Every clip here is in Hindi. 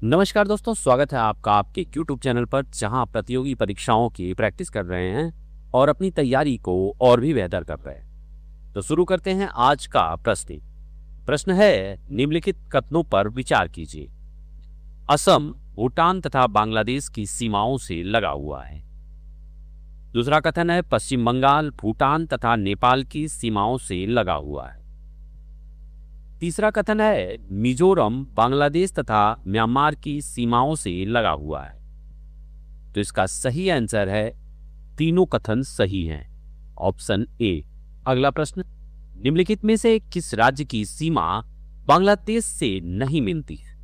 नमस्कार दोस्तों, स्वागत है आपका आपके YouTube चैनल पर, जहां आप प्रतियोगी परीक्षाओं की प्रैक्टिस कर रहे हैं और अपनी तैयारी को और भी बेहतर कर रहे हैं। तो शुरू करते हैं आज का प्रश्न। प्रश्न है, निम्नलिखित कथनों पर विचार कीजिए। असम भूटान तथा बांग्लादेश की सीमाओं से लगा हुआ है। दूसरा कथन है, पश्चिम बंगाल भूटान तथा नेपाल की सीमाओं से लगा हुआ है। तीसरा कथन है, मिजोरम बांग्लादेश तथा म्यांमार की सीमाओं से लगा हुआ है। तो इसका सही आंसर है, तीनों कथन सही हैं, ऑप्शन ए। अगला प्रश्न, निम्नलिखित में से किस राज्य की सीमा बांग्लादेश से नहीं मिलती है?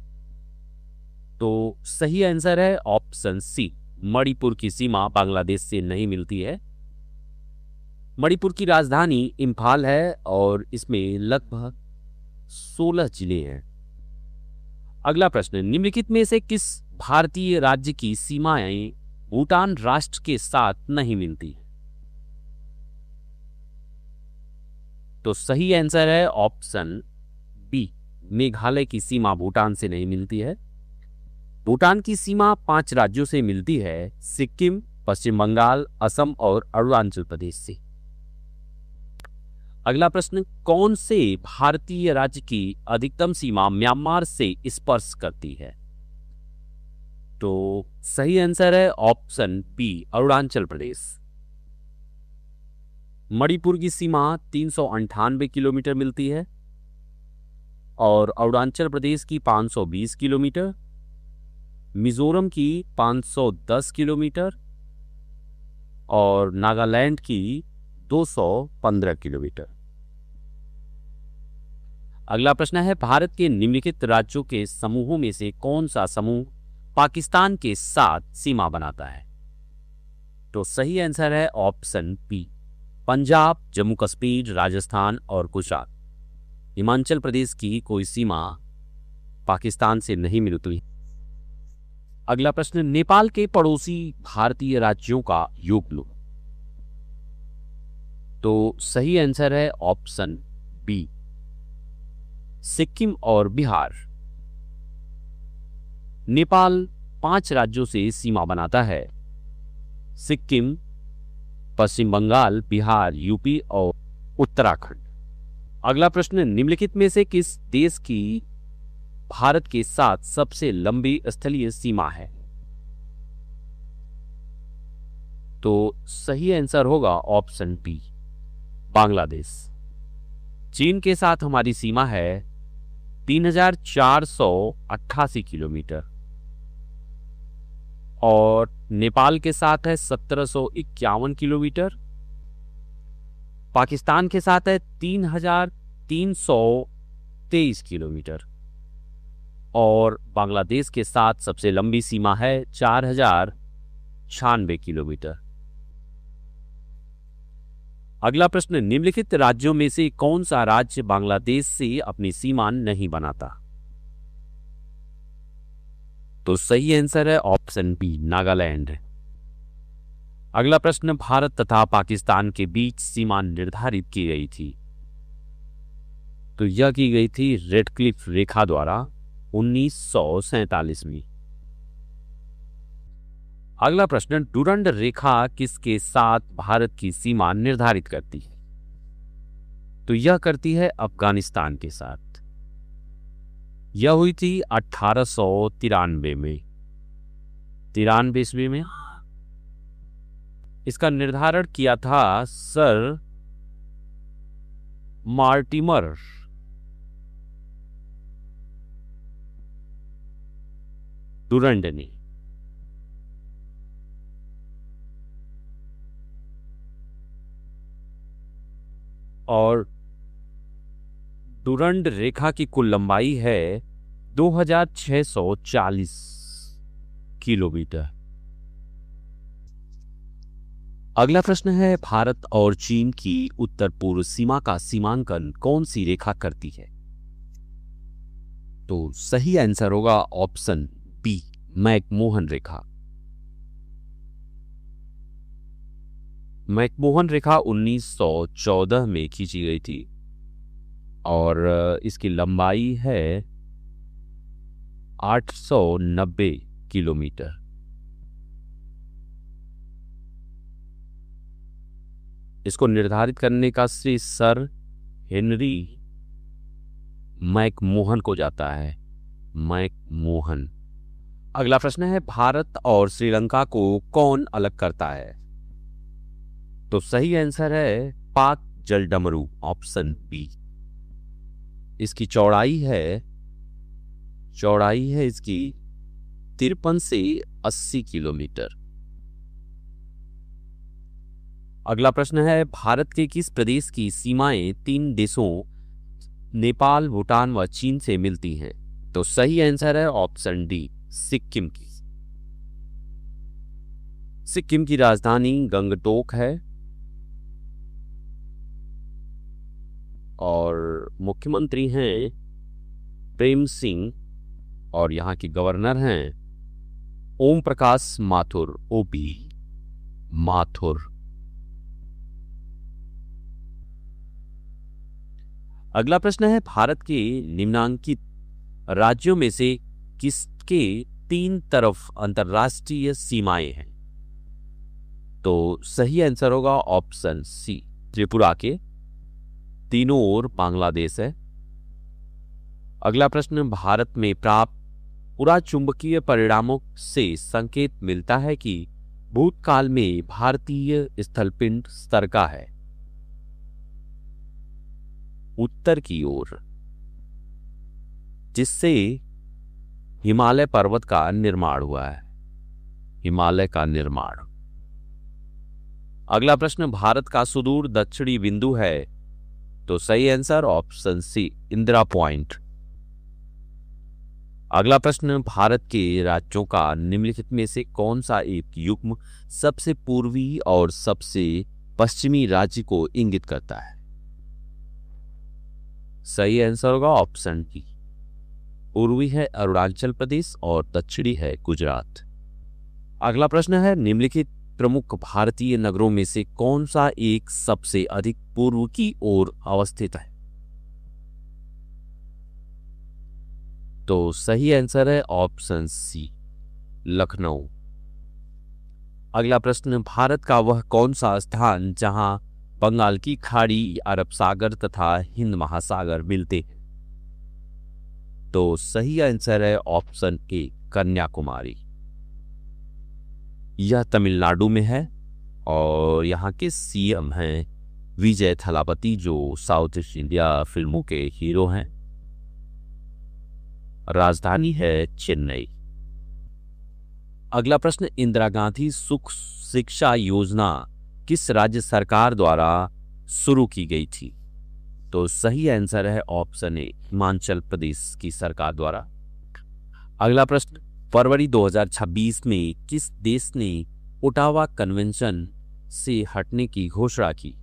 तो सही आंसर है ऑप्शन सी, मणिपुर की सीमा बांग्लादेश से नहीं मिलती है। मणिपुर की राजधानी इम्फाल है और इसमें लगभग 16 जिले हैं। अगला प्रश्न, निम्नलिखित में से किस भारतीय राज्य की सीमाएं भूटान राष्ट्र के साथ नहीं मिलती है? तो सही आंसर है ऑप्शन बी, मेघालय की सीमा भूटान से नहीं मिलती है। भूटान की सीमा 5 राज्यों से मिलती है, सिक्किम, पश्चिम बंगाल, असम और अरुणाचल प्रदेश से। अगला प्रश्न, कौन से भारतीय राज्य की अधिकतम सीमा म्यांमार से स्पर्श करती है? तो सही आंसर है ऑप्शन बी, अरुणाचल प्रदेश। मणिपुर की सीमा 398 किलोमीटर मिलती है और अरुणाचल प्रदेश की 520 किलोमीटर, मिजोरम की 510 किलोमीटर और नागालैंड की 215 किलोमीटर। अगला प्रश्न है, भारत के निम्नलिखित राज्यों के समूहों में से कौन सा समूह पाकिस्तान के साथ सीमा बनाता है? तो सही आंसर है ऑप्शन बी, पंजाब, जम्मू कश्मीर, राजस्थान और गुजरात। हिमाचल प्रदेश की कोई सीमा पाकिस्तान से नहीं मिलती। अगला प्रश्न, नेपाल के पड़ोसी भारतीय राज्यों का योग लो। तो सही आंसर है ऑप्शन बी, सिक्किम और बिहार। नेपाल 5 राज्यों से सीमा बनाता है, सिक्किम, पश्चिम बंगाल, बिहार, यूपी और उत्तराखंड। अगला प्रश्न, निम्नलिखित में से किस देश की भारत के साथ सबसे लंबी स्थलीय सीमा है? तो सही आंसर होगा ऑप्शन बी, बांग्लादेश। चीन के साथ हमारी सीमा है 3488 किलोमीटर और नेपाल के साथ है 1751 किलोमीटर। पाकिस्तान के साथ है 3323 किलोमीटर और बांग्लादेश के साथ सबसे लंबी सीमा है 4096 किलोमीटर। अगला प्रश्न, निम्नलिखित राज्यों में से कौन सा राज्य बांग्लादेश से अपनी सीमा नहीं बनाता? तो सही आंसर है ऑप्शन बी, नागालैंड। अगला प्रश्न, भारत तथा पाकिस्तान के बीच सीमा निर्धारित की गई थी। तो यह की गई थी रेडक्लिफ रेखा द्वारा 1947 में। अगला प्रश्न, डुरंड रेखा किसके साथ भारत की सीमा निर्धारित करती है? तो यह करती है अफगानिस्तान के साथ। यह हुई थी 1893 में, 93 ईस्वी में। इसका निर्धारण किया था सर मार्टिमर डुरंड ने। और डुरंड रेखा की कुल लंबाई है 2640 किलोमीटर। अगला प्रश्न है, भारत और चीन की उत्तर पूर्व सीमा का सीमांकन कौन सी रेखा करती है? तो सही आंसर होगा ऑप्शन बी, मैकमोहन रेखा। मैकमोहन रेखा 1914 में खींची गई थी और इसकी लंबाई है 890 किलोमीटर। इसको निर्धारित करने का श्रेय सर हेनरी मैकमोहन को जाता है। मैकमोहन। अगला प्रश्न है, भारत और श्रीलंका को कौन अलग करता है? तो सही आंसर है पाक जलडमरू, ऑप्शन बी। इसकी चौड़ाई है इसकी 53 से 80 किलोमीटर। अगला प्रश्न है, भारत के किस प्रदेश की सीमाएं 3 देशों नेपाल, भूटान व चीन से मिलती हैं? तो सही आंसर है ऑप्शन डी, सिक्किम की। सिक्किम की राजधानी गंगटोक है और मुख्यमंत्री हैं प्रेम सिंह और यहां के गवर्नर हैं ओम प्रकाश माथुर, ओपी माथुर। अगला प्रश्न है, भारत के निम्नांकित राज्यों में से किसके 3 तरफ अंतरराष्ट्रीय सीमाएं हैं? तो सही आंसर होगा ऑप्शन सी, त्रिपुरा के तीनों ओर बांग्लादेश है। अगला प्रश्न, भारत में प्राप्त पुराचुंबकीय परिणामों से संकेत मिलता है कि भूतकाल में भारतीय स्थलपिंड स्तर का है। उत्तर की ओर, जिससे हिमालय पर्वत का निर्माण हुआ है, हिमालय का निर्माण। अगला प्रश्न, भारत का सुदूर दक्षिणी बिंदु है? तो सही answer option C, Indira point. अगला प्रश्न, भारत के राज्यों का निम्नलिखित में से कौन सा एक युग्म सबसे पूर्वी और सबसे पश्चिमी राज्य को इंगित करता है? सही आंसर होगा ऑप्शन डी, पूर्वी है अरुणाचल प्रदेश और दक्षिणी है गुजरात। अगला प्रश्न है, निम्नलिखित प्रमुख भारतीय नगरों में से कौन सा एक सबसे अधिक पूर्व की ओर अवस्थित है? तो सही आंसर है ऑप्शन सी, लखनऊ। अगला प्रश्न, भारत का वह कौन सा स्थान जहां बंगाल की खाड़ी, अरब सागर तथा हिंद महासागर मिलते हैं? तो सही आंसर है ऑप्शन ए, कन्याकुमारी। यह तमिलनाडु में है और यहाँ के सीएम हैं विजय थलापति, जो साउथ ईस्ट इंडिया फिल्मों के हीरो हैं। राजधानी है चेन्नई। अगला प्रश्न, इंदिरा गांधी सुख शिक्षा योजना किस राज्य सरकार द्वारा शुरू की गई थी? तो सही आंसर है ऑप्शन ए, हिमाचल प्रदेश की सरकार द्वारा। अगला प्रश्न, फरवरी 2026 में किस देश ने ओटावा कन्वेंशन से हटने की घोषणा की?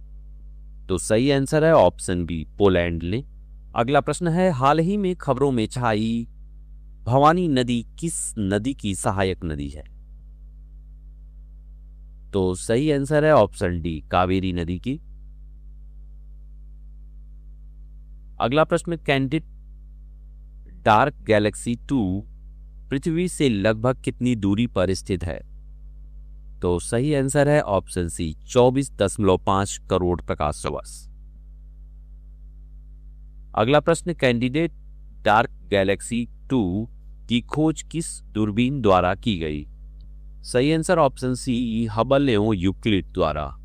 तो सही आंसर है ऑप्शन बी, पोलैंड ने। अगला प्रश्न है, हाल ही में खबरों में छाई भवानी नदी किस नदी की सहायक नदी है? तो सही आंसर है ऑप्शन डी, कावेरी नदी की। अगला प्रश्न, कैंडिड डार्क गैलेक्सी 2 पृथ्वी से लगभग कितनी दूरी पर स्थित है? तो सही आंसर है ऑप्शन सी, 24.5 करोड़ प्रकाश वर्ष। अगला प्रश्न, कैंडिडेट डार्क गैलेक्सी 2 की खोज किस दूरबीन द्वारा की गई? सही आंसर ऑप्शन सी, हबल एवं यूक्लिड द्वारा।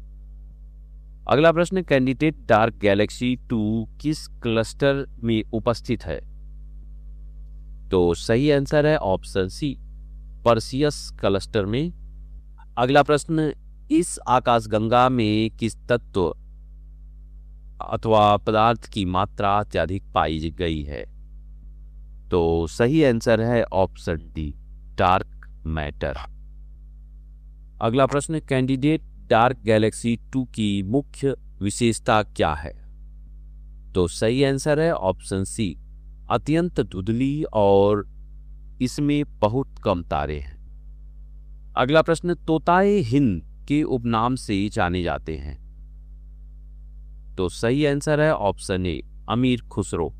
अगला प्रश्न, कैंडिडेट डार्क गैलेक्सी 2 किस क्लस्टर में उपस्थित है? तो सही आंसर है ऑप्शन सी, परसियस क्लस्टर में। अगला प्रश्न, इस आकाशगंगा में किस तत्व अथवा पदार्थ की मात्रा अत्यधिक पाई गई है? तो सही आंसर है ऑप्शन डी, डार्क मैटर। अगला प्रश्न, कैंडिडेट डार्क गैलेक्सी 2 की मुख्य विशेषता क्या है? तो सही आंसर है ऑप्शन सी, अत्यंत धुंधली और इसमें बहुत कम तारे हैं। अगला प्रश्न, तोताए हिंद के उपनाम से जाने जाते हैं? तो सही आंसर है ऑप्शन ए, अमीर खुसरो।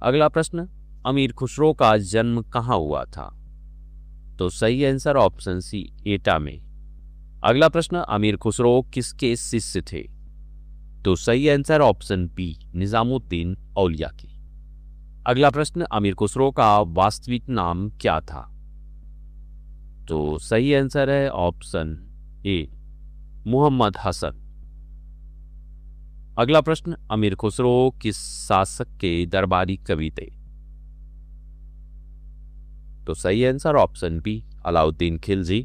अगला प्रश्न, अमीर खुसरो का जन्म कहाँ हुआ था? तो सही आंसर ऑप्शन सी, एटा में। अगला प्रश्न, अमीर खुसरो किसके शिष्य थे? तो सही आंसर ऑप्शन बी, निजामुद्दीन औलिया की। अगला प्रश्न, अमीर खुसरो का वास्तविक नाम क्या था? तो सही आंसर है ऑप्शन ए, मोहम्मद हसन। अगला प्रश्न, अमीर खुसरो किस शासक के दरबारी कवि थे? तो सही answer option B, Alauddin Khilji.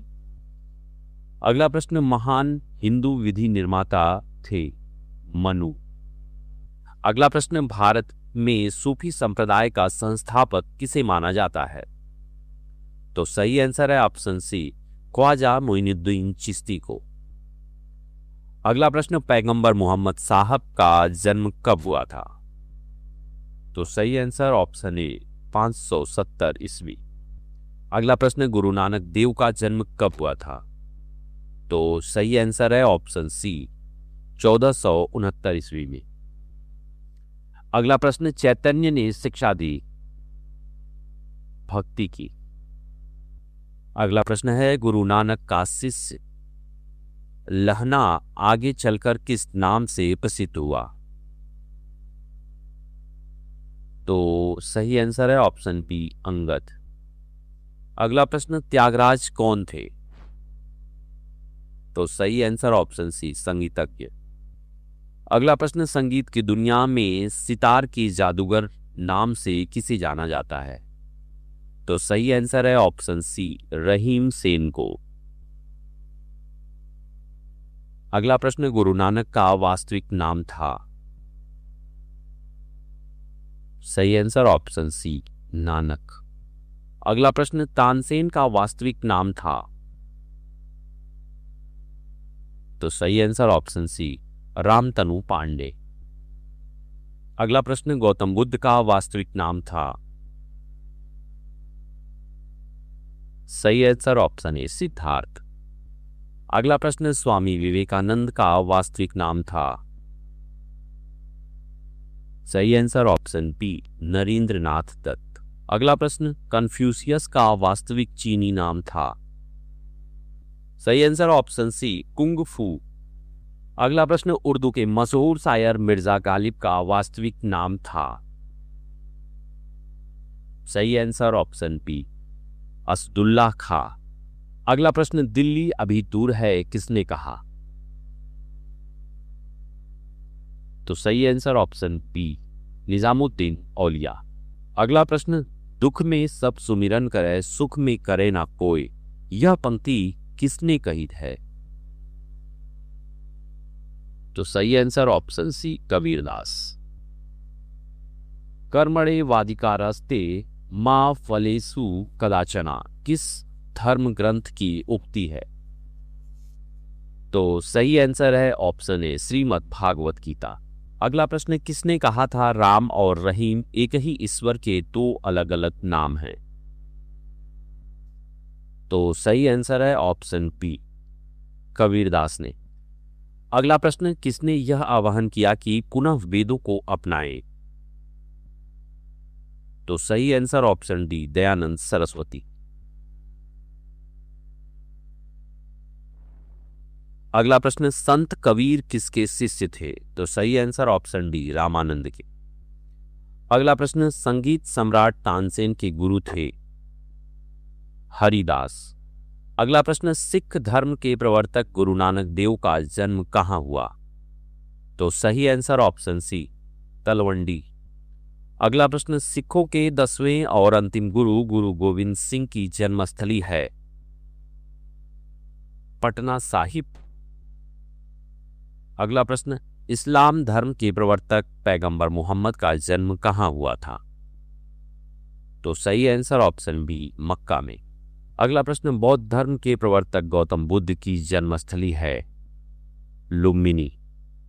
अगला प्रश्न, महान हिंदू विधि निर्माता थे? मनु। अगला प्रश्न, भारत में सूफी संप्रदाय का संस्थापक किसे माना जाता है? तो सही आंसर है ऑप्शन सी, ख्वाजा मोइनुद्दीन चिश्ती को। अगला प्रश्न, पैगंबर मोहम्मद साहब का जन्म कब हुआ था? तो सही आंसर ऑप्शन ए, 570 ईस्वी। अगला प्रश्न, गुरु नानक देव का जन्म कब हुआ था? तो सही आंसर है ऑप्शन सी, 1469 ईस्वी में। अगला प्रश्न, चैतन्य ने शिक्षा दी, भक्ति की। अगला प्रश्न है, गुरु नानक का शिष्य लहना आगे चलकर किस नाम से प्रसिद्ध हुआ? तो सही आंसर है ऑप्शन बी, अंगद। अगला प्रश्न, त्यागराज कौन थे? तो सही आंसर ऑप्शन सी, संगीतज्ञ। अगला प्रश्न, संगीत की दुनिया में सितार की जादूगर नाम से किसे जाना जाता है? तो सही आंसर है ऑप्शन सी, रहीम सेन को। अगला प्रश्न, गुरु नानक का वास्तविक नाम था? सही आंसर ऑप्शन सी, नानक। अगला प्रश्न, तानसेन का वास्तविक नाम था? तो सही answer option C, Ramtanu Pandey. अगला प्रश्न, गौतम बुद्ध का वास्तविक नाम था? सही आंसर ऑप्शन ए, सिद्धार्थ। अगला प्रश्न, स्वामी विवेकानंद का वास्तविक नाम था? सही answer option B, Narendranath Datta. अगला प्रश्न, कन्फ्यूशियस का वास्तविक चीनी नाम था? सही आंसर ऑप्शन सी, कुंग फू। अगला प्रश्न, उर्दू के मशहूर शायर मिर्जा गालिब का वास्तविक नाम था? सही आंसर ऑप्शन बी, असदुल्ला खां। अगला प्रश्न, दिल्ली अभी दूर है किसने कहा? तो सही आंसर ऑप्शन बी, निजामुद्दीन औलिया। अगला प्रश्न, दुख में सब सुमिरन करे सुख में करे ना कोई, यह पंक्ति किसने कही है? तो सही आंसर ऑप्शन सी, कबीरदास। कर्मणे वादिकारस्ते मां फलेसु कदाचना किस धर्म ग्रंथ की उक्ति है? तो सही आंसर है ऑप्शन ए, श्रीमद् भागवत गीता। अगला प्रश्न, किसने कहा था राम और रहीम एक ही ईश्वर के दो अलग अलग नाम हैं? तो सही आंसर है ऑप्शन बी, कबीरदास ने। अगला प्रश्न, किसने यह आह्वान किया कि पुनः वेदों को अपनाएं? तो सही answer option D, Dayanand Saraswati. अगला प्रश्न, संत कबीर किसके शिष्य थे? तो सही आंसर ऑप्शन डी, रामानंद के। अगला प्रश्न, संगीत सम्राट तानसेन के गुरु थे? हरिदास। अगला प्रश्न, सिख धर्म के प्रवर्तक गुरु नानक देव का जन्म कहां हुआ? तो सही आंसर ऑप्शन सी, तलवंडी। अगला प्रश्न, सिखों के 10वें और अंतिम गुरु गुरु गोविंद सिंह की जन्मस्थली है? पटना साहिब। अगला प्रश्न, इस्लाम धर्म के प्रवर्तक पैगंबर मोहम्मद का जन्म कहां हुआ था? तो सही आंसर ऑप्शन बी, मक्का में। अगला प्रश्न, बौद्ध धर्म के प्रवर्तक गौतम बुद्ध की जन्मस्थली है? लुम्बिनी।